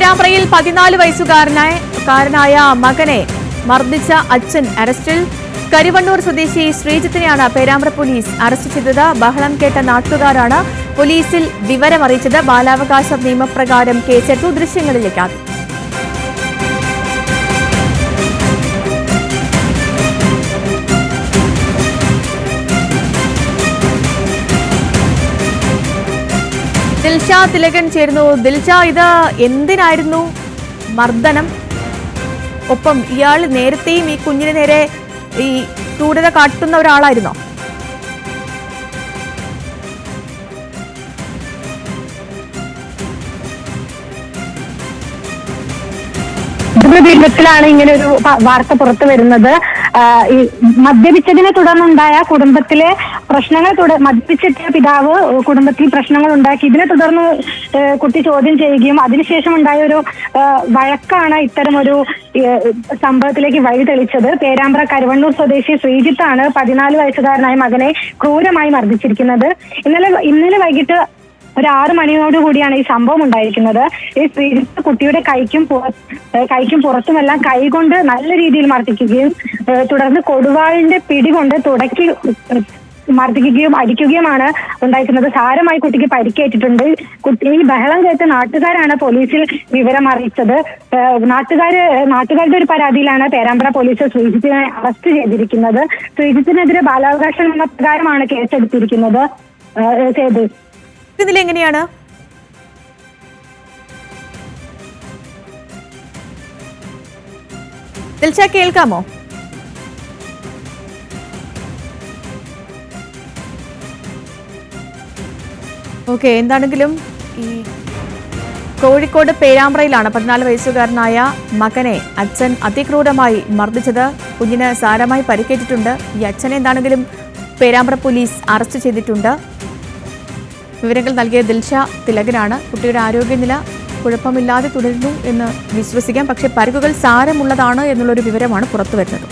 പേരാമ്പ്രയിൽ 14 വയസ്സുകാരനായ മകനെ മർദ്ദിച്ച അച്ഛൻ അറസ്റ്റിൽ. കരിവണ്ണൂർ സ്വദേശി ശ്രീജിത്തിനെയാണ് പേരാമ്പ്ര പോലീസ് അറസ്റ്റ് ചെയ്തത്. ബഹളം കേട്ട നാട്ടുകാരാണ് പോലീസിൽ വിവരമറിയിച്ചത്. ബാലാവകാശ നിയമപ്രകാരം കേസെടുത്തു. ദൃശ്യങ്ങളിലേക്ക് ദിൽഷ തിലകൻ ചേരുന്നു. ദിൽഷ, ഇത് എന്തിനായിരുന്നു മർദ്ദനം? ഒപ്പം ഇയാൾ നേരത്തെയും ഈ കുഞ്ഞിന് നേരെ ഈ ക്രൂരത കാട്ടുന്ന ഒരാളായിരുന്നോ? ദീർഘത്തിലാണ് ഇങ്ങനെ ഒരു വാർത്ത പുറത്തു വരുന്നത്. ഈ മദ്യപിച്ചതിനെ തുടർന്നുണ്ടായ കുടുംബത്തിലെ പ്രശ്നങ്ങൾ മദ്യപിച്ചെത്തിയ പിതാവ് കുടുംബത്തിൽ പ്രശ്നങ്ങൾ ഉണ്ടാക്കി. ഇതിനെ തുടർന്ന് കുട്ടി ചോദ്യം ചെയ്യുകയും അതിനുശേഷം ഉണ്ടായ ഒരു വഴക്കാണ് ഇത്തരമൊരു സംഭവത്തിലേക്ക് വഴി തെളിച്ചത്. പേരാമ്പ്ര കരുവണ്ണൂർ സ്വദേശി ശ്രീജിത്താണ് 14 വയസ്സുകാരനായ മകനെ ക്രൂരമായി മർദ്ദിച്ചിരിക്കുന്നത്. ഇന്നലെ വൈകിട്ട് ഒരു 6 മണിയോടുകൂടിയാണ് ഈ സംഭവം ഉണ്ടായിരിക്കുന്നത്. ഈ ശ്രീജിത്ത് കുട്ടിയുടെ കൈക്കും പുറത്തുമെല്ലാം കൈകൊണ്ട് നല്ല രീതിയിൽ മർദ്ദിക്കുകയും തുടർന്ന് കൊടുവാളിന്റെ പിടികൊണ്ട് മർദ്ദിക്കുകയും അടിക്കുകയുമാണ് ഉണ്ടായിരിക്കുന്നത്. സാരമായി കുട്ടിക്ക് പരിക്കേറ്റിട്ടുണ്ട്. ഈ ബഹളം കേട്ട് നാട്ടുകാരാണ് പോലീസിൽ വിവരം അറിയിച്ചത്. നാട്ടുകാരുടെ ഒരു പരാതിയിലാണ് പേരാമ്പ്ര പോലീസ് ശ്രീജിത്തിനെ അറസ്റ്റ് ചെയ്തിരിക്കുന്നത്. ശ്രീജിത്തിനെതിരെ ബാലാവകാശ നിയമപ്രകാരമാണ് കേസെടുത്തിരിക്കുന്നത്. എങ്ങനെയാണ് ദിൽഷ, കേൾക്കാമോ? ഓക്കെ, എന്താണെങ്കിലും ഈ കോഴിക്കോട് പേരാമ്പ്രയിലാണ് 14 വയസ്സുകാരനായ മകനെ അച്ഛൻ അതിക്രൂരമായി മർദ്ദിച്ചത്. കുഞ്ഞിന് സാരമായി പരിക്കേറ്റിട്ടുണ്ട്. ഈ അച്ഛനെ എന്താണെങ്കിലും പേരാമ്പ്ര പോലീസ് അറസ്റ്റ് ചെയ്തിട്ടുണ്ട്. വിവരങ്ങൾ നൽകിയ ദിൽഷ തിലകനാണ്. കുട്ടിയുടെ ആരോഗ്യനില കുഴപ്പമില്ലാതെ തുടരുന്നു എന്ന് വിശ്വസിക്കാം. പക്ഷേ പരിക്കുകൾ സാരമുള്ളതാണ് എന്നുള്ളൊരു വിവരമാണ് പുറത്തുവരുന്നത്.